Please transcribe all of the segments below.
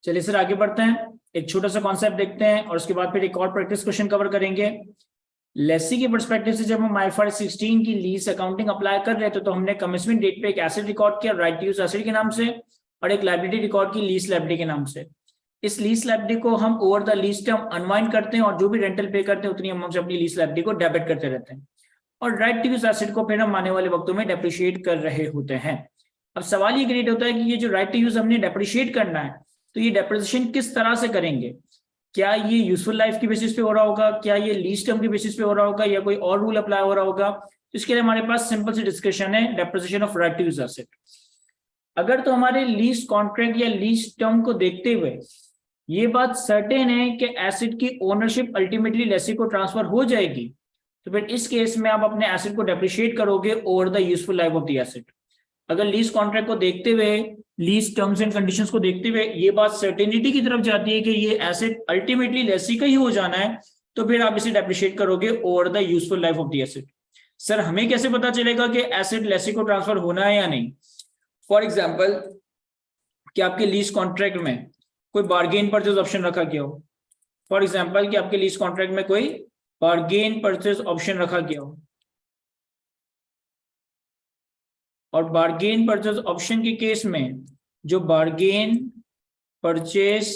चलिए सर आगे बढ़ते हैं, एक छोटा सा कॉन्सेप्ट देखते हैं और उसके बाद फिर एक और प्रैक्टिस क्वेश्चन कवर करेंगे। लेसी के पर्सपेक्टिव से जब हम IFRS 16 की लीज अकाउंटिंग अप्लाई कर रहे थे तो हमने कमिटमेंट डेट पे एक एसेट रिकॉर्ड किया राइट टू यूज एसेट के नाम से और एक लायबिलिटी रिकॉर्ड की लीज लायबिलिटी के नाम से। इस लीज लायबिलिटी को हम over the lease term unwind करते हैं और जो भी रेंटल पे करते हैं उतनी अमाउंट से अपनी लीज लायबिलिटी को डेबिट करते रहते हैं और राइट टू यूज एसेट को फिर हम आने वाले वक्तों में डेप्रिशिएट कर रहे होते हैं। अब सवाल ये क्रिएट होता है कि ये जो राइट टू यूज हमने डेप्रिशिएट करना है तो ये डेप्रिसिएशन किस तरह से करेंगे? क्या ये यूजफुल लाइफ की बेसिस पे हो रहा होगा, क्या ये लीज टर्म की बेसिस पे हो रहा होगा, या कोई और रूल अप्लाई हो रहा होगा? तो इसके लिए हमारे पास सिंपल सी डिस्कशन है, depreciation of right to use asset. अगर तो हमारे लीज कॉन्ट्रैक्ट या लीज टर्म को देखते हुए ये बात सर्टेन है कि एसेट की ओनरशिप अल्टीमेटली लेसी को ट्रांसफर हो जाएगी तो फिर इस केस में आप अपने एसेट को डेप्रिशिएट करोगे over the useful life of the asset. अगर लीज कॉन्ट्रैक्ट को देखते हुए, लीज टर्म्स एंड कंडीशंस को देखते हुए ये बात सर्टेनिटी की तरफ जाती है कि ये एसेट अल्टीमेटली लेसी का ही हो जाना है तो फिर आप इसे डेप्रिशिएट करोगे over the useful life of the asset. Sir हमें कैसे पता चलेगा कि एसेट लेसी को ट्रांसफर होना है या नहीं? फॉर एग्जाम्पल कि आपके लीज कॉन्ट्रैक्ट में कोई बार्गेन परचेज ऑप्शन रखा गया हो, फॉर एग्जाम्पल कि आपके लीज कॉन्ट्रैक्ट में कोई बार्गेन परचेज ऑप्शन रखा गया हो और बार्गेन परचेज ऑप्शन के केस में जो बार्गेन परचेज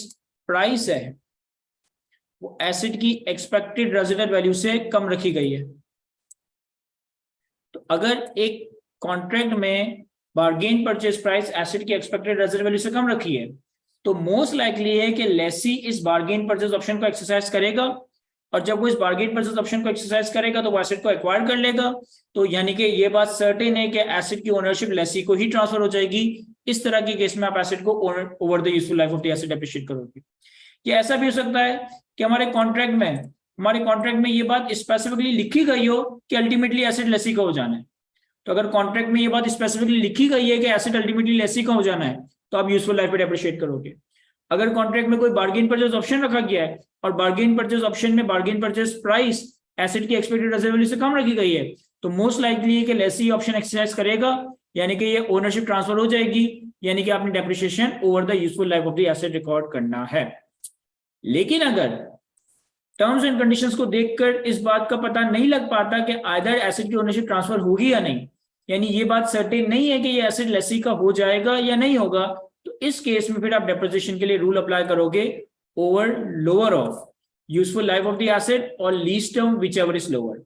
प्राइस है वो एसेट की एक्सपेक्टेड रेजिडेंट वैल्यू से कम रखी गई है। तो अगर एक कॉन्ट्रैक्ट में बार्गेन परचेज प्राइस एसेट की एक्सपेक्टेड रेजिडेंट वैल्यू से कम रखी है तो मोस्ट लाइकली है कि लेसी इस बार्गेन परचेज ऑप्शन को एक्सरसाइज करेगा और जब वो इस बार्गेन परचेज ऑप्शन को एक्सरसाइज करेगा तो वो एसेट को एक्वायर कर लेगा। तो यानी कि ये बात सर्टेन है कि एसेट की ओनरशिप लेसी को ही ट्रांसफर हो जाएगी। इस तरह के केस में आप एसेट को over the useful life of the asset appreciate करोगे। ये ऐसा भी हो सकता है कि हमारे कॉन्ट्रैक्ट में ये बात स्पेसिफिकली लिखी गई हो कि अल्टीमेटली एसेट लेसी का हो जाना है। तो अगर कॉन्ट्रैक्ट में ये बात स्पेसिफिकली लिखी गई है कि एसेट अल्टीमेटली लेसी का हो जाना है तो आप यूजफुल लाइफ पे एप्रिशिएट करोगे। अगर कॉन्ट्रैक्ट में कोई बार्गेन परचेज ऑप्शन रखा गया है और बार्गेन परचेज ऑप्शन में बार्गेन परचेज प्राइस एसेट की एक्सपेक्टेड रेजिडेंट वैल्यू से कम रखी गई है तो मोस्ट लाइकली है कि लेसी ऑप्शन एक्सरसाइज करेगा, यानी कि ये ओनरशिप ट्रांसफर हो जाएगी, यानी कि आपने depreciation over the useful life of the asset record करना है। लेकिन अगर टर्म्स एंड कंडीशंस को देखकर इस बात का पता नहीं लग पाता कि आइदर एसेट की ओनरशिप ट्रांसफर होगी या नहीं, यानी ये बात सर्टेन नहीं है कि ये एसेट लेसी का हो जाएगा या नहीं होगा, तो इस केस में फिर आप डेप्रिसिएशन के लिए रूल अप्लाई करोगे over lower of useful life of the asset और lease term whichever is lower.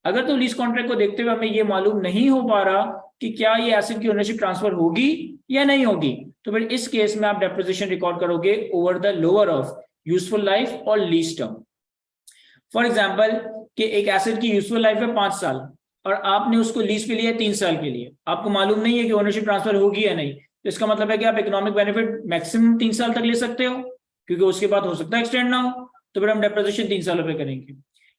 अगर तो लीज कॉन्ट्रैक्ट को देखते हुए हमें ये मालूम नहीं हो पा रहा कि क्या ये एसेट की ओनरशिप ट्रांसफर होगी या नहीं होगी तो फिर इस केस में आप डेप्रिसिएशन रिकॉर्ड करोगे over the lower of useful life और लीज टर्म। फॉर एग्जाम्पल कि एक एसेट की यूजफुल लाइफ है 5 साल और आपने उसको लीज पे लिया 3 साल के लिए, आपको मालूम नहीं है कि ओनरशिप ट्रांसफर होगी या नहीं, तो इसका मतलब है कि आप इकोनॉमिक बेनिफिट मैक्सिमम 3 साल तक ले सकते हो क्योंकि उसके बाद हो सकता है एक्सटेंड ना हो, तो फिर हम डेप्रिसिएशन 3 सालों पे करेंगे।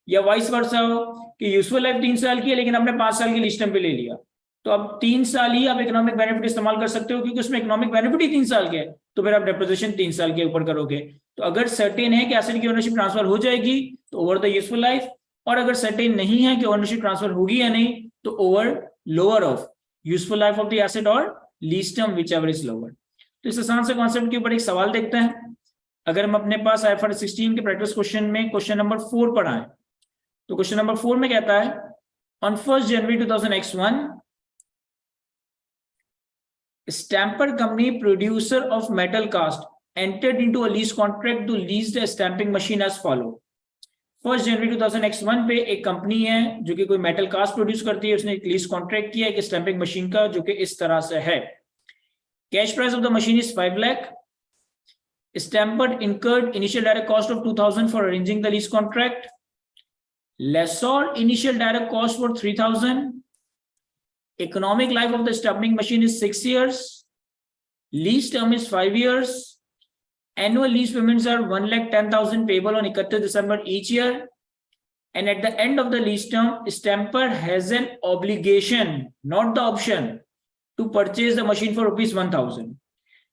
या वाइस वर्सा हो कि यूजफुल लाइफ 3 साल की है लेकिन आपने 5 साल की लीज टर्म पे ले लिया तो अब 3 साल ही आप इकोनॉमिक बेनिफिट इस्तेमाल कर सकते हो क्योंकि उसमें इकोनॉमिक बेनिफिट ही 3 साल के है, तो फिर आप डेप्रिसिएशन 3 साल के ऊपर करोगे। तो अगर सर्टेन है कि एसेट की ओनरशिप ट्रांसफर हो जाएगी तो ओवर द यूजफुल लाइफ, और अगर सर्टेन नहीं है कि ओनरशिप ट्रांसफर होगी या नहीं तो over lower of useful life of the asset और lease term whichever is lower. तो इस आसान से कॉन्सेप्ट के ऊपर एक सवाल देखते हैं। अगर हम अपने पास IFRS 16 के प्रैक्टिस क्वेश्चन में क्वेश्चन नंबर 4 पर आए तो क्वेश्चन नंबर 4 में कहता है on 1 January 2001 Stamper company producer of metal cast entered into a lease contract to lease the stamping machine as follow। 1 January 2001 पे एक कंपनी है जो कि कोई मेटल कास्ट प्रोड्यूस करती है, उसने एक लीज कॉन्ट्रैक्ट किया एक स्टैंपिंग मशीन का जो कि इस तरह से है। Cash price of the machine is 5 lakh. Stamper incurred initial direct cost of 2,000 for arranging the lease contract. Lessor initial direct cost for 3,000. Economic life of the stamping machine is 6 years. Lease term is 5 years. Annual lease payments are 1,10,000 payable on 31st December each year. And at the end of the lease term, Stamper has an obligation, not the option, to purchase the machine for ₹1,000.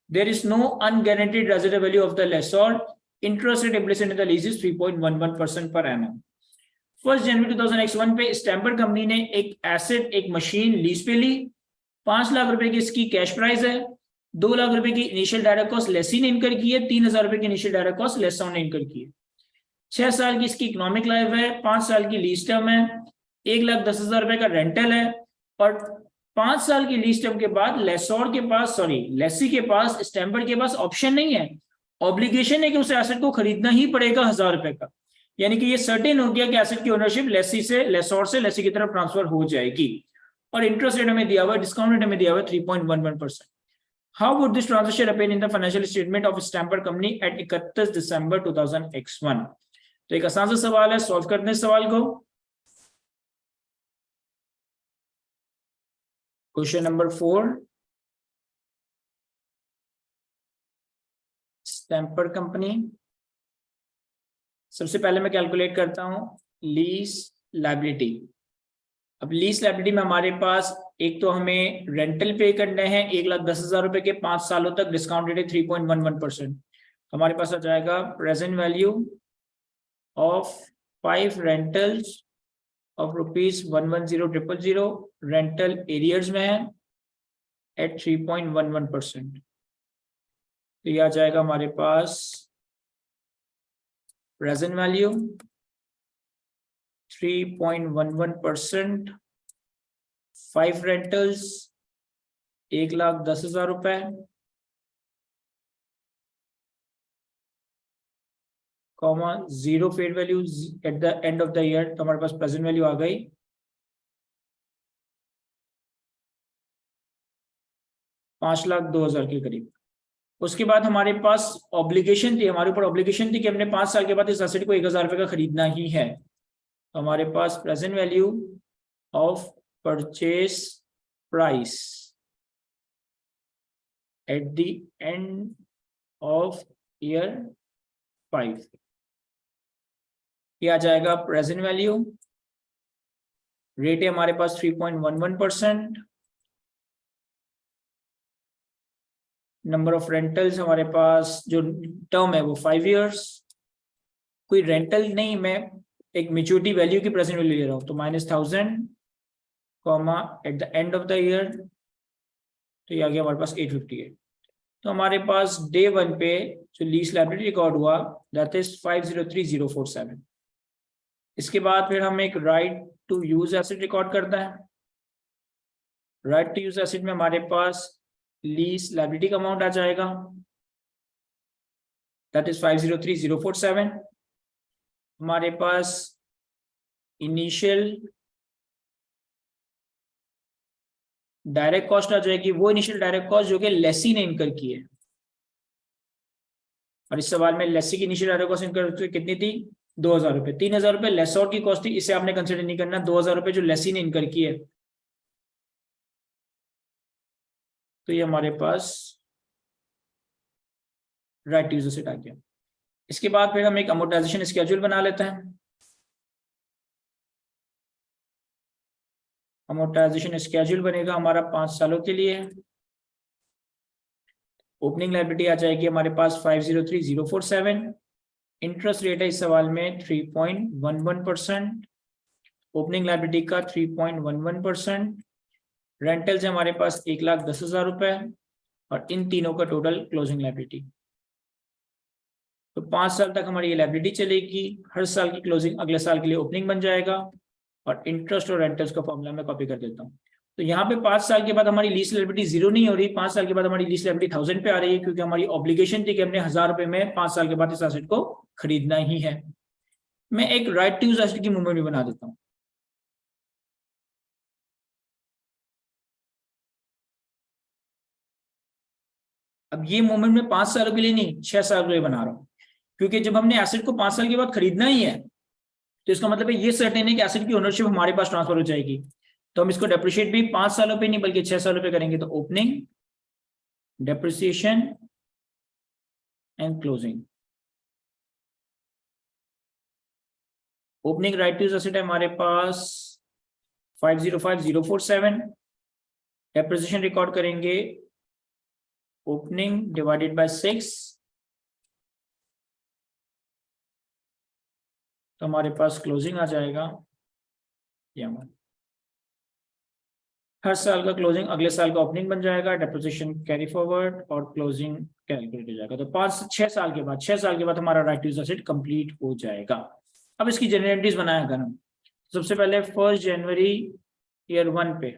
There is no unguaranteed residual value of the lessor. Interest rate implicit in the lease is 3.11% per annum. 1 January 2001 पे stamper company ने एक asset, एक machine lease पे ली। 5 लाख रुपए की इसकी cash price है 2 लाख रुपए की इनिशियल डायरेक्ट कॉस्ट लेसी ने इनकर की है, 3,000 रुपए की इनिशियल डायरेक्ट कॉस्ट लेसर ने इनकर की है। 6 साल की इसकी इकोनॉमिक लाइफ है, 5 साल की लीज टर्म है, 1,10,000 रुपए का रेंटल है, और 5 साल की लीज टर्म के बाद लेसोर के पास, सॉरी लेसी के पास, स्टैम्पर के पास ऑप्शन नहीं है, ऑब्लिगेशन है कि उसे एसेट को खरीदना ही पड़ेगा 1,000 रुपए का। यानी कि ये सर्टेन हो गया कि एसेट की ओनरशिप लेसी से, लेसोर से लेसी की तरफ ट्रांसफर हो जाएगी। और इंटरेस्ट रेट हमें दिया हुआ है, डिस्काउंट रेट हमें दिया हुआ है 3.11%। How would this transaction appear in the financial statement of Stamper Company at 31 December 2001? तो एक आसान सा सवाल है, सॉल्व करते हैं सवाल को। Question number 4, stamper company. सबसे पहले मैं कैलकुलेट करता हूं लीज लायबिलिटी। अब लीज लायबिलिटी में हमारे पास एक तो हमें रेंटल पे करने हैं 1,10,000 रुपए के 5 सालों तक, डिस्काउंट रेट है 3.11%। हमारे पास आ जाएगा present value of 5 rentals of ₹110,000 rental arrears में है एट 3.11%। तो ये आ जाएगा हमारे पास प्रेजेंट वैल्यू 3.11%, 5 रेंटल्स 1,10,000 रुपए, comma 0 fair value eight the end of the year. तो हमारे पास प्रेजेंट वैल्यू आ गई 5,02,000 के करीब। उसके बाद हमारे पास ऑब्लिगेशन थी, हमारे ऊपर ऑब्लिगेशन थी कि हमने 5 साल के बाद इस एसेट को 1,000 रुपए का खरीदना ही है। तो हमारे पास present value of purchase price at the end of year 5, ये आ जाएगा प्रेजेंट वैल्यू। रेट है हमारे पास 3.11%। नंबर ऑफ रेंटल्स हमारे पास जो टर्म है वो 5 इयर्स। कोई रेंटल नहीं, मैं एक मैच्योरिटी वैल्यू की प्रेजेंट वैल्यू ले रहा हूं, तो -1,000 comma eight the end of the year, तो ये आ गया हमारे पास 858। तो हमारे पास डे 1 पे जो लीज लायबिलिटी रिकॉर्ड हुआ दैट इज 503,047। इसके बाद फिर हम एक right to use asset record करता है। राइट टू यूज एसेट में हमारे पास लीज लायबिलिटी का अमाउंट आ जाएगा दैट इज 503,047। हमारे पास इनिशियल डायरेक्ट कॉस्ट आ जाएगी, वो इनिशियल डायरेक्ट कॉस्ट जो कि लेसी ने इनकर की है। और इस सवाल में लेसी की इनिशियल डायरेक्ट कॉस्ट इनकर कितनी थी? 2,000 रुपए। 3,000 रुपए लेसोर की कॉस्ट थी, इसे आपने कंसिडर नहीं करना। 2,000 रुपए जो लेसी ने इनकर की है, तो ये हमारे पास राइट यूज एसेट आ गया। इसके बाद फिर हम एक अमोर्टाइजेशन स्केड्यूल बना लेते हैं। अमोर्टाइजेशन स्केड्यूल बनेगा हमारा 5 सालों के लिए। ओपनिंग लायबिलिटी आ जाएगी हमारे पास 503,047। इंटरेस्ट रेट है इस सवाल में 3.11%। ओपनिंग लायबिलिटी का 3.11%। रेंटल्स है हमारे पास 1,10,000 रुपए, और इन तीनों का टोटल क्लोजिंग लायबिलिटी। तो 5 साल तक हमारी ये लायबिलिटी चलेगी, हर साल की क्लोजिंग अगले साल के लिए ओपनिंग बन जाएगा। और इंटरेस्ट और रेंटल्स का फॉर्मूला मैं कॉपी कर देता हूँ। तो यहाँ पे 5 साल के बाद हमारी लीज लायबिलिटी 0 नहीं हो रही, 5 साल के बाद हमारी लीज लायबिलिटी 1,000 पे आ रही है, क्योंकि हमारी ऑब्लिगेशन थी कि हमने 1,000 रुपए में 5 साल के बाद इस एसेट को खरीदना ही है। मैं एक राइट टू यूज एसेट की मूवमेंट भी बना देता हूँ। अब ये मूवमेंट में 5 सालों के लिए नहीं, 6 साल के लिए बना रहा हूँ, क्योंकि जब हमने एसेट को 5 साल के बाद खरीदना ही है, तो इसका मतलब है ये सर्टेन है कि एसेट की ओनरशिप हमारे पास ट्रांसफर हो जाएगी। तो हम इसको डेप्रिशिएट भी 5 सालों पे नहीं बल्कि 6 सालों पे करेंगे। तो opening, depreciation and closing. Opening right to use asset है हमारे पास 505,047। डेप्रिसिएशन रिकॉर्ड करेंगे ओपनिंग डिवाइडेड बाय 6, तो हमारे पास क्लोजिंग आ जाएगा ये हमारा हर साल का क्लोजिंग अगले साल का ओपनिंग बन जाएगा, डेप्रिसिएशन कैरी फॉरवर्ड और क्लोजिंग कैलकुलेट हो जाएगा। तो 6 साल के बाद हमारा right to use asset complete हो जाएगा। अब इसकी जनरलिटीज बनाया अगर हम, सबसे पहले 1 जनवरी ईयर 1 पे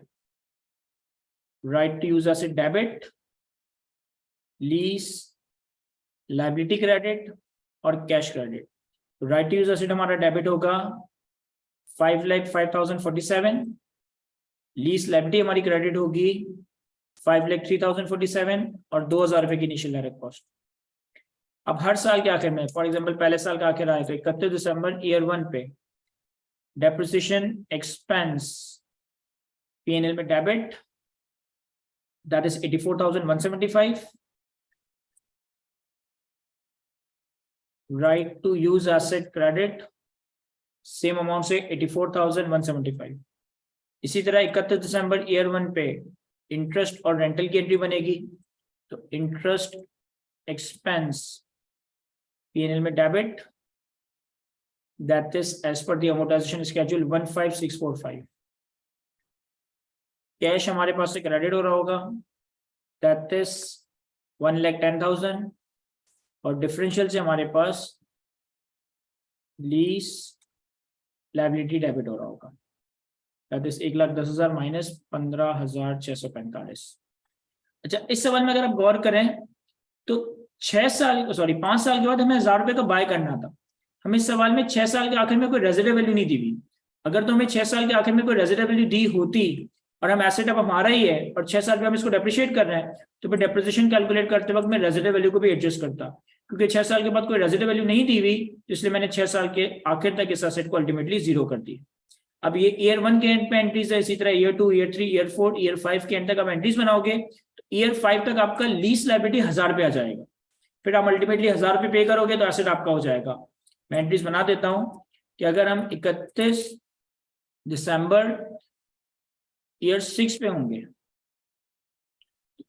right to use asset debit, lease, liability credit और cash credit. Right to use asset हमारा डेबिट होगा 5,05,047, लीज लायबिलिटी हमारी क्रेडिट होगी 5,03,047 और 2,000 रुपए की इनिशियल डायरेक्ट कॉस्ट। अब हर साल के आखिर में, फॉर एग्जांपल पहले साल का आखिर आएगा 31 दिसंबर ईयर 1 पे डेप्रिसिएशन एक्सपेंस P&L में debit, that is 84,175, right to use asset credit same amount से 84,175। इसी तरह 31 दिसंबर ईयर 1 पे इंटरेस्ट और रेंटल की एंट्री बनेगी, तो इंटरेस्ट एक्सपेंस P&L में debit, that is as per the amortization schedule 15645। Cash हमारे पास से क्रेडिट हो रहा होगा, दैट इज 1,10,000 और डिफरेंशियल से हमारे पास लीज लायबिलिटी डेबिट हो रहा होगा, दैट इज 1,10,000 माइनस 15,645। अच्छा, इस सवाल में अगर आप गौर करें तो 5 साल के बाद हमें 1,000 रुपए का बाय करना था। हमें इस सवाल में 6 साल के आखिर में कोई रेजिडेंट वैल्यू नहीं दी हुई। अगर तो हमें 6 साल के आखिर में कोई रेजिडेंट वैल्यू दी होती और हम एसेट अब हमारा ही है और 6 साल पे हम इसको डेप्रिशिएट कर रहे हैं, तो फिर डेप्रिसिएशन कैलकुलेट करते वक्त मैं रेजिडेंट वैल्यू को भी एडजस्ट करता। क्योंकि 6 साल के बाद कोई रेजिडेंट वैल्यू नहीं दी हुई, इसलिए मैंने 6 साल के आखिर तक इस एसेट को अल्टीमेटली 0 कर दिया। अब ये ईयर 1 के एंड पे एंट्रीज है, इसी तरह ईयर 2, ईयर 3, ईयर 4, ईयर 5 के एंड तक आप एंट्रीज बनाओगे तो ईयर 5 तक आपका लीज लायबिलिटी 1,000 रुपये आ जाएगा। फिर आप अल्टीमेटली 1,000 रुपये पे करोगे तो एसेट आपका हो जाएगा। मैं एंट्रीज बना देता हूं कि अगर हम 31 दिसंबर ईयर 6 पे होंगे,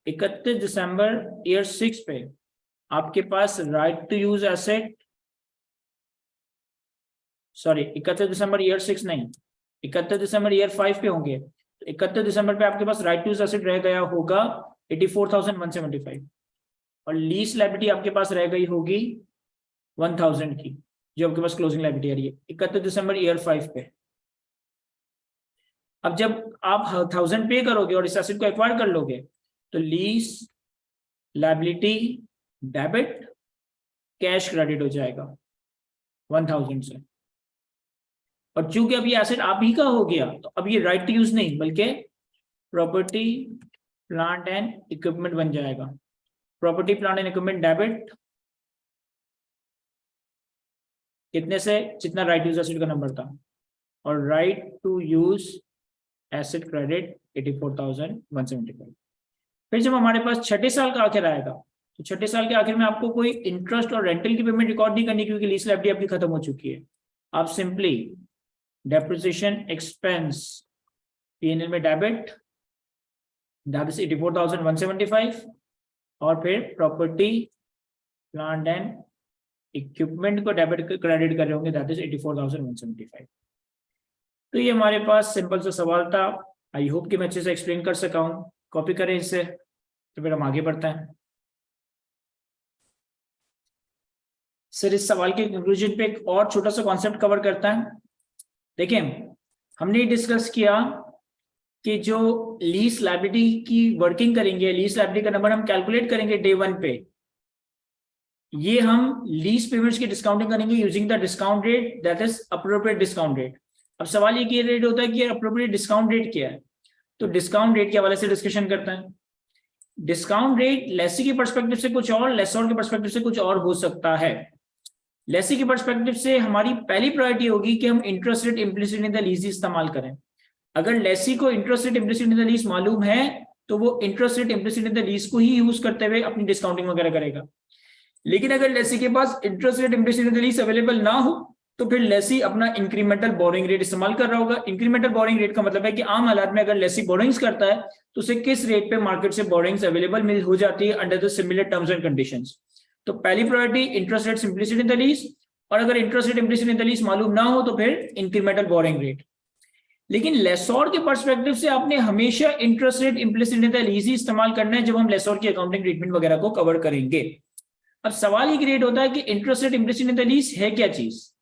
31 दिसंबर ईयर 6 पे आपके पास राइट टू यूज एसेट, 31 दिसंबर ईयर 6 नहीं, 31 दिसंबर ईयर 5 पे होंगे, तो 31 दिसंबर पे आपके पास राइट टू यूज एसेट रह गया होगा 84,175 और लीज लायबिलिटी आपके पास रह गई होगी 1,000 की, जो आपके पास क्लोजिंग लायबिलिटी आ रही है 31 दिसंबर ईयर 5 पे। अब जब आप 1,000 पे करोगे और इस एसेट को एक्वायर कर लोगे तो lease liability debit, cash credit हो जाएगा 1,000 से। और चूंकि अब ये एसेट आप ही का हो गया तो अब ये राइट टू यूज नहीं बल्कि प्रॉपर्टी प्लांट एंड इक्विपमेंट बन जाएगा। Property plant and equipment debit कितने से, जितना राइट यूज एसेट का नंबर था, और right to use asset credit 84,175। फिर जब हमारे पास 6ठे साल का आखिर आएगा तो 6ठे साल के आखिर में आपको कोई इंटरेस्ट और रेंटल की पेमेंट रिकॉर्ड नहीं करनी क्योंकि लीज लायबिलिटी आपकी खत्म हो चुकी है। आप सिंपली डेप्रिसिएशन एक्सपेंस P&L में डेबिट, दैट इज 84,175 और फिर प्रॉपर्टी प्लांट एंड इक्विपमेंट को डेबिट क्रेडिट कर रहे होंगे, दैट इज 84,175। तो ये हमारे पास सिंपल सा सवाल था। आई होप कि मैं अच्छे से एक्सप्लेन कर सका हूं। कॉपी करें इससे, तो फिर हम आगे बढ़ते हैं। सर, इस सवाल के कंक्लूजन पे एक और छोटा सा कॉन्सेप्ट कवर करता है। देखिए, हमने डिस्कस किया कि जो लीज लायबिलिटी की वर्किंग करेंगे, लीज लायबिलिटी का नंबर हम कैलकुलेट करेंगे डे 1 पे, ये हम लीज पेमेंट्स की डिस्काउंटिंग करेंगे using the discount rate, that is appropriate discount rate. अब सवाल ये कि रेट होता है कि अप्रोप्रिएट डिस्काउंट रेट क्या है, तो डिस्काउंट रेट के हवाले से डिस्कशन करता है। डिस्काउंट रेट लेसी के पर्सपेक्टिव से कुछ और, लेसर के पर्सपेक्टिव से कुछ और हो सकता है। लेसी के पर्सपेक्टिव से हमारी पहली प्रायोरिटी होगी कि हम interest rate implicit in the lease इस्तेमाल करें। अगर लेसी को interest rate implicit in the lease मालूम है तो वो interest rate implicit in the lease को ही यूज करते हुए अपनी डिस्काउंटिंग वगैरह करेगा। लेकिन अगर लेसी के पास interest rate implicit in the lease available ना हो तो फिर लेसी अपना इंक्रीमेंटल बोरिंग रेट इस्तेमाल कर रहा होगा। इंक्रीमेंटल बोरिंग रेट का मतलब है कि आम हालात में अगर लेसी बोरिंग्स करता है तो उसे किस रेट पे मार्केट से बोरिंग्स अवेलेबल मिल हो जाती है under the similar terms and conditions. तो पहली priority interest rate implicit in the lease, और अगर interest rate implicit in the lease मालूम ना हो तो फिर इंक्रीमेंटल बोरिंग रेट। लेकिन लेसोर के पर्सपेक्टिव से आपने हमेशा interest rate implicit in the lease ही इस्तेमाल करना है जब हम लेसोर की अकाउंटिंग ट्रीटमेंट वगैरह को कवर करेंगे। अब सवाल ये क्रिएट होता है कि interest rate implicit in the lease है क्या चीज?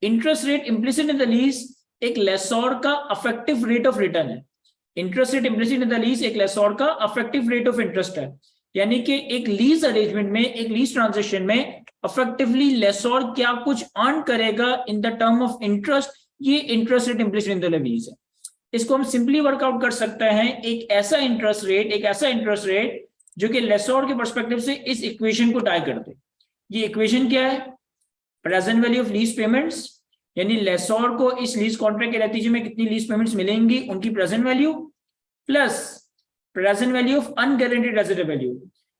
Interest rate implicit in the lease एक लेसोर का अफेक्टिव रेट ऑफ रिटर्न है। Interest rate implicit in the lease एक लेसोर का अफेक्टिव रेट ऑफ इंटरेस्ट है, यानी कि एक लीज अरेंजमेंट में, एक लीज ट्रांजेक्शन में अफेक्टिवली लेसोर क्या कुछ अर्न करेगा in the term of interest, ये interest rate implicit in the lease है। इसको हम सिंपली वर्कआउट कर सकते हैं, एक ऐसा इंटरेस्ट रेट जो कि लेसोर के पर्सपेक्टिव से इस इक्वेशन को टाई करते। ये इक्वेशन क्या है? Present value of lease payments, यानी लेसोर को इस लीज कॉन्ट्रैक्ट के नतीजे में कितनी लीज पेमेंट्स मिलेंगी, उनकी present value, plus present value of unguaranteed resident value.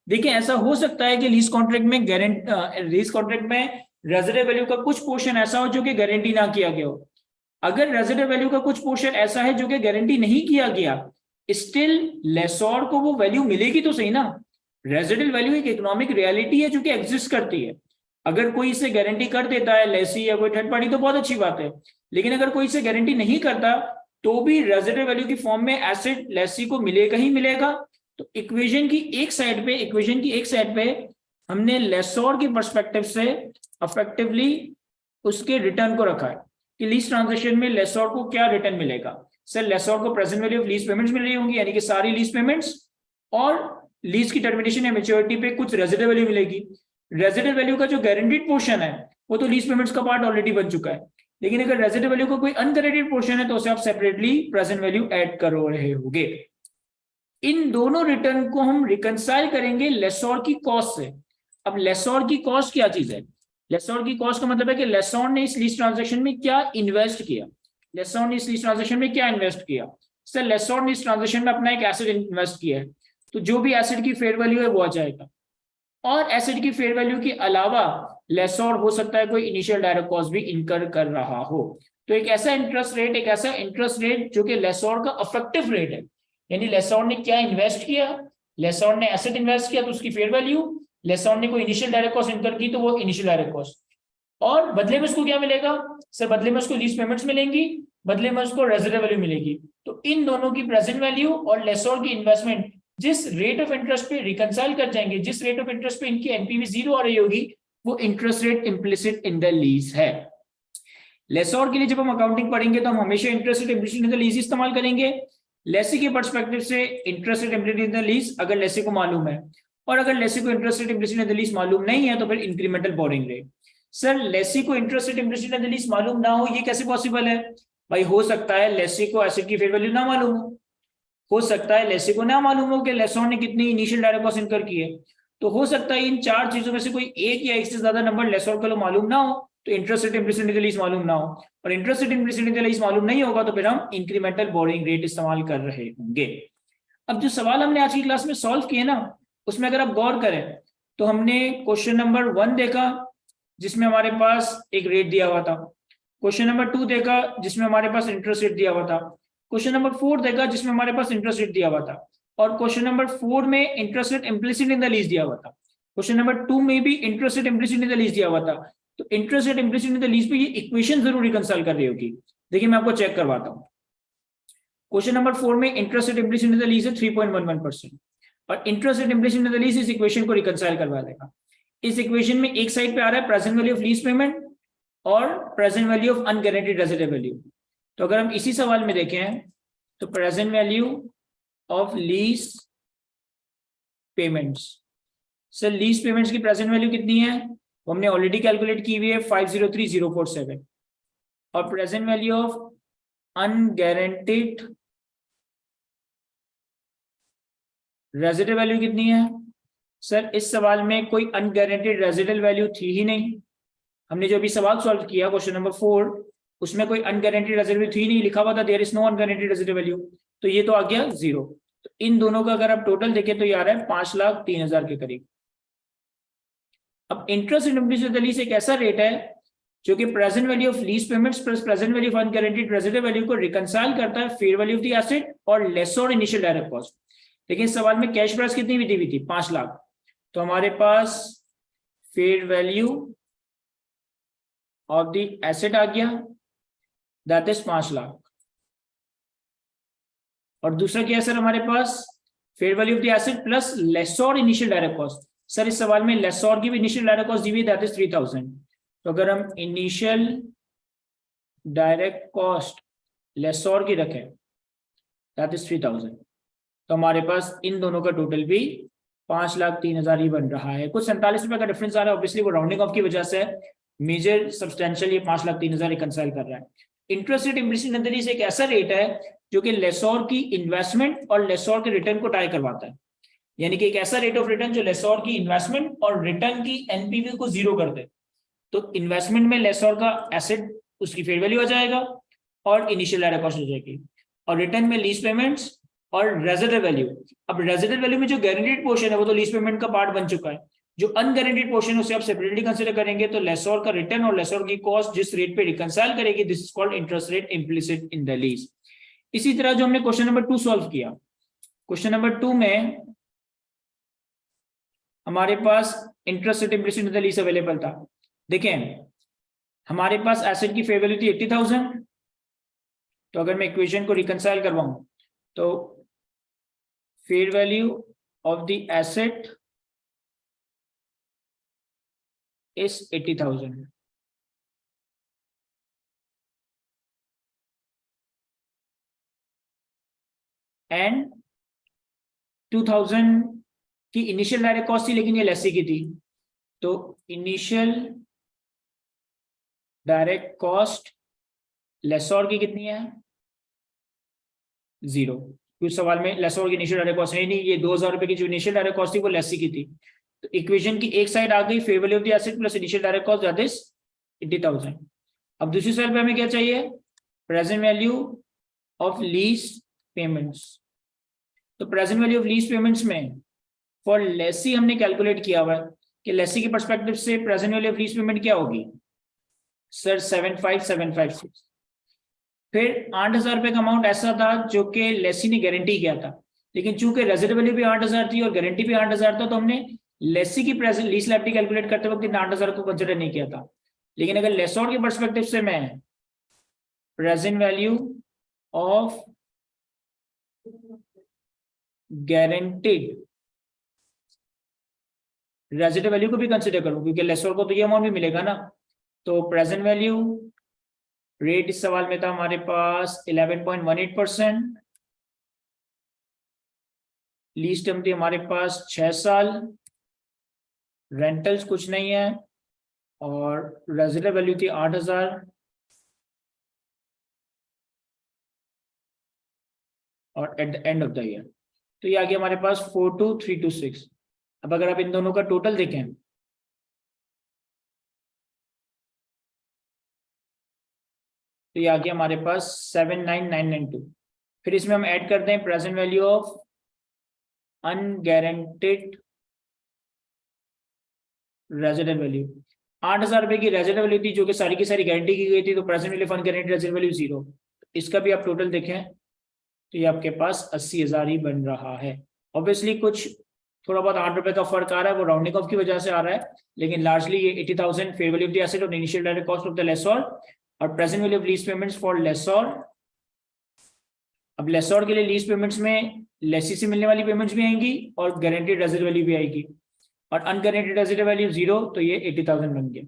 देखिए, ऐसा हो सकता है कि लीज कॉन्ट्रैक्ट में रेजिडेंट वैल्यू का कुछ पोर्शन ऐसा हो जो कि गारंटी ना किया गया हो। अगर रेजिडेंट वैल्यू का कुछ पोर्शन ऐसा है जो कि गारंटी नहीं किया गया, स्टिल लेसोर को वो वैल्यू मिलेगी तो सही ना। रेजिडेंट वैल्यू एक इकोनॉमिक रियलिटी है जो कि एग्जिस्ट करती है। अगर कोई इसे गारंटी कर देता है, लेसी या कोई थर्ड पार्टी, तो बहुत अच्छी बात है। लेकिन अगर कोई इसे गारंटी नहीं करता तो भी रेजिडेंट वैल्यू की फॉर्म में एसेट लेसी को मिलेगा ही मिलेगा। तो इक्वेशन की एक साइड पे हमने लेसोर के पर्सपेक्टिव से अफेक्टिवली उसके रिटर्न को रखा है कि लीज ट्रांजेक्शन में लेसोर को क्या रिटर्न मिलेगा। सर, लेसोर को present value of lease payments मिल रही होंगी, यानी कि सारी लीज पेमेंट्स, और लीज की टर्मिनेशन या मैच्योरिटी पे कुछ रेजिडेंट वैल्यू मिलेगी। रेजिडेंट वैल्यू का जो गारंटीड पोर्शन है वो तो लीज पेमेंट्स का पार्ट ऑलरेडी बन चुका है, लेकिन अगर रेजिडेंट वैल्यू का कोई अनगारंटीड पोर्शन है तो उसे आप सेपरेटली प्रेजेंट वैल्यू ऐड कर रहे होंगे। इन दोनों रिटर्न को हम रिकंसाइल करेंगे लेसोर की कॉस्ट से। अब लेसोर की कॉस्ट क्या चीज है? लेसोर की कॉस्ट का मतलब है कि लेसोर ने इस लीज ट्रांजेक्शन में क्या इन्वेस्ट किया। सर, लेसोर ने इस ट्रांजेक्शन में अपना एक एसेट इन्वेस्ट किया है, तो जो भी एसेट की फेयर वैल्यू है वो आ जाएगा। और एसेट की फेयर वैल्यू के अलावा लेसोर हो सकता है कोई इनिशियल डायरेक्ट कॉस्ट भी इनकर कर रहा हो। तो एक ऐसा इंटरेस्ट रेट जो कि लेसोर का अफेक्टिव रेट है, यानी लेसोर ने क्या इन्वेस्ट किया, लेसोर ने एसेट इन्वेस्ट किया तो उसकी फेयर वैल्यू, लेसोर ने कोई इनिशियल डायरेक्ट कॉस्ट इनकर की तो वो इनिशियल डायरेक्ट कॉस्ट, और बदले में उसको क्या मिलेगा? सर, बदले में उसको लीज पेमेंट्स मिलेंगी, बदले में उसको रेजिडेंट वैल्यू मिलेगी। तो इन दोनों की प्रेजेंट वैल्यू और लेसोर की इन्वेस्टमेंट जिस रेट ऑफ इंटरेस्ट पे रिकंसाइल कर जाएंगे, जिस रेट ऑफ इंटरेस्ट पे इनकी एनपीवी 0 आ रही होगी, वो interest rate implicit in the lease है। लेसोर के लिए जब हम अकाउंटिंग पढ़ेंगे तो हम हमेशा interest rate implicit in the lease इस्तेमाल करेंगे। लेसी के पर्सपेक्टिव से interest rate implicit in the lease अगर लेसी को मालूम है, और अगर लेसी को interest rate implicit in the lease मालूम नहीं है तो फिर incremental borrowing rate. Sir, lessee को interest rate implicit in the lease मालूम ना हो, ये कैसे पॉसिबल है? भाई, हो सकता है लेसी को एसेट की फेयर वैल्यू ना मालूम हो सकता है लेसी को ना मालूम हो कि लेसोर ने कितनी इनिशियल डायरेक्ट कॉस्ट इनकर की है, तो हो सकता है इन चार चीजों में से कोई एक या एक से ज्यादा नंबर लेसोर को मालूम ना हो, तो interest rate implicit in the lease मालूम ना हो, और interest rate implicit in the lease मालूम नहीं होगा तो फिर हम इंक्रीमेंटल बोरिंग रेट इस्तेमाल कर रहे होंगे। अब जो सवाल हमने आज की क्लास में सॉल्व किए ना, उसमें अगर आप गौर करें तो हमने क्वेश्चन नंबर 1 देखा जिसमें हमारे पास एक रेट दिया हुआ था, क्वेश्चन नंबर 2 देखा जिसमें हमारे पास इंटरेस्ट रेट दिया हुआ था, क्वेश्चन नंबर 4 देखा जिसमें हमारे पास इंटरेस्ट रेट दिया हुआ था, और क्वेश्चन नंबर 4 में interest rate implicit in the lease दिया हुआ था। क्वेश्चन नंबर 2 में भी interest rate implicit in the lease दिया हुआ था। तो interest rate implicit in the lease पे ये इक्वेशन जरूर रिकंसाइल कर रही होगी। देखिए, मैं आपको चेक करवाता हूँ। क्वेश्चन नंबर 4 में interest rate implicit in the lease है 3.11%, और interest rate implicit in the lease इस इक्वेशन को रिकंसाइल करवा देगा। इस इक्वेशन में एक साइड पे आ रहा है present value of lease payment और present value of unguaranteed resident value. तो अगर हम इसी सवाल में देखें तो present value of lease payments, sir lease payments की प्रेजेंट वैल्यू कितनी है? वो हमने ऑलरेडी कैलकुलेट की हुई है 503047, और present value of unguaranteed resident value कितनी है? सर, इस सवाल में कोई अनगारंटीड रेजिडेंट वैल्यू थी ही नहीं। हमने जो अभी सवाल सॉल्व किया क्वेश्चन नंबर 4, उसमें कोई अनगारंटीड रेजिडेंट वैल्यू थी नहीं, लिखा हुआ था there is no unguaranteed resident value, तो ये तो आ गया 0। तो इन दोनों का अगर आप टोटल देखें तो ये आ रहा है 5,03,000 के करीब। अब इंटरेस्ट इम्प्लिसिट लीज एक ऐसा रेट है जो कि present value of lease payments plus present value of unguaranteed resident value को रिकंसाइल करता है fair value of the asset और लेसोर इनिशियल डायरेक्ट कॉस्ट। लेकिन इस सवाल में कैश प्राइस कितनी दी हुई थी? 5 लाख। तो हमारे पास fair value of the asset आ गया, दैट इज 5 लाख। और दूसरा क्या है सर हमारे पास, fair value of the asset plus lessor initial direct cost. Sir इस सवाल में लेसोर की भी इनिशियल डायरेक्ट कॉस्ट दी हुई, दैट इज 3000। तो अगर हम इनिशियल डायरेक्ट कॉस्ट लेसोर की रखें दैट इज 3000, तो हमारे पास इन दोनों का टोटल भी 5,03,000 ही बन रहा है। कुछ 47 रुपए का डिफरेंस आ रहा है, ऑब्वियसली वो राउंडिंग ऑफ की वजह से मेजर सब्सटेंशियल ये 5,03,000 रिकंसाइल कर रहा है। इंटरेस्ट रेट इम्प्लिसिट नजरिए से एक ऐसा रेट है जो कि लेसोर की इन्वेस्टमेंट और लेसोर के रिटर्न को टाई करवाता है, यानी कि एक ऐसा रेट ऑफ रिटर्न जो लेसोर की इन्वेस्टमेंट और रिटर्न की एनपीवी को जीरो कर दे। तो इन्वेस्टमेंट में लेसोर का एसेट उसकी फेयर वैल्यू आ जाएगा और इनिशियल डायरेक्ट कॉस्ट हो जाएगी, और रिटर्न में लीज पेमेंट्स और रेजिडुअल वैल्यू। अब रेजिडुअल वैल्यू में जो गारंटीड पोर्शन है वो तो लीज पेमेंट का पार्ट बन चुका है, जो अनगारंटीड पोर्शन है उसे आप सेपरेटली कंसीडर करेंगे। तो लेसोर का रिटर्न और लेसोर की कॉस्ट जिस रेट पे रिकंसाइल करेगी, this is called interest rate implicit in the lease. इसी तरह जो हमने क्वेश्चन नंबर 2 सॉल्व किया, क्वेश्चन नंबर 2 में हमारे पास interest rate implicit in the lease available था। देखें हमारे पास एसेट की फेयर वैल्यू थी 80,000, तो अगर मैं इक्वेशन को रिकंसाइल करवाऊं तो fair value of the asset is 80,000 and 2,000 की इनिशियल डायरेक्ट कॉस्ट थी, लेकिन ये लेसी की थी। तो इनिशियल डायरेक्ट कॉस्ट लेसोर की कितनी है, 0। कुछ सवाल में लेसोर की इनिशियल डायरेक्ट कॉस्ट है नहीं, ये 2,000 रुपए की जो इनिशियल डायरेक्ट कॉस्ट थी वो लेसी की थी। तो इक्वेशन की एक साइड आ गई fair value of the asset plus initial direct cost that is 80,000। अब दूसरी साइड पे हमें क्या चाहिए, present value of lease payments. तो present value of lease payments में फॉर लेसी हमने कैलकुलेट किया हुआ है कि लेसी के पर्सपेक्टिव से present value of lease payment क्या होगी सर, 75756। फिर 8,000 रुपए का अमाउंट ऐसा था जो कि लेसी ने गारंटी किया था, लेकिन चूंकि रेजिडुअल वैल्यू भी 8,000 थी और गारंटी भी 8,000 था, तो हमने लेसी की प्रेजेंट लीज लायबिलिटी कैलकुलेट करते वक्त इन 8,000 को कंसिडर नहीं किया था। लेकिन अगर लेसोर के पर्सपेक्टिव से मैं present value of guaranteed residual value को भी कंसिडर करूं, क्योंकि लेसोर को तो ये अमाउंट भी मिलेगा ना, तो प्रेजेंट वैल्यू रेट इस सवाल में था हमारे पास 11.18%, लीज टर्म थी हमारे पास 6 साल, रेंटल्स कुछ नहीं है, और रेजिडुअल वैल्यू थी 8,000 और eight the end of the year. तो ये आ गया हमारे पास 42,326। अब अगर आप इन दोनों का टोटल देखें तो ये आ गया हमारे पास 79992। फिर इसमें हम ऐड करते हैं present value of unguaranteed residual value. 8,000 रुपए की रेजिडुअल वैल्यू थी जो कि सारी की सारी गारंटी की गई थी, तो present value of unguaranteed residual value 0। इसका भी आप टोटल देखें तो ये आपके पास 80,000 ही बन रहा है। ऑब्वियसली कुछ थोड़ा बहुत 8 रुपए का फर्क आ रहा है, वो राउंडिंग ऑफ की वजह से आ रहा है, लेकिन लार्जली ये 80,000 fair value of the asset और initial direct cost of the lessor और present value of lease payments for lessor. अब लेसोर के लिए लीज पेमेंट्स में लेसी से मिलने वाली पेमेंट्स भी आएंगी और गारंटीड रेजिडुअल वैल्यू भी आएगी, और अनगारंटीड रेजिडुअल वैल्यू 0, तो ये 80,000 बन गया।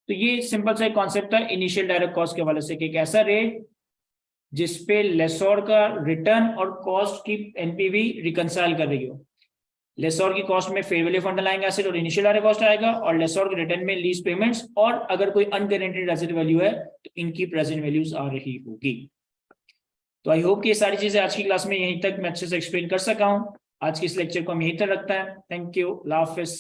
तो ये सिंपल सा एक कॉन्सेप्ट था इनिशियल डायरेक्ट कॉस्ट के हवाले से कि एक ऐसा रेट जिसपे लेसोर का रिटर्न और कॉस्ट की एनपीवी रिकंसाइल कर रही हो। लेसोर की कॉस्ट में fair value of underlying asset और इनिशियल डायरेक्ट कॉस्ट आएगा, और लेसोर के रिटर्न में लीज पेमेंट्स, और अगर कोई अनगारंटीड रेजिडुअल वैल्यू है तो इनकी प्रेजेंट वैल्यूज आ रही होगी। तो आई होप कि ये सारी चीजें आज की क्लास में यहीं तक मैं अच्छे से एक्सप्लेन कर सका हूं। आज की इस लेक्चर को हम यहीं तक रखते हैं। Thank you, Allah Hafiz.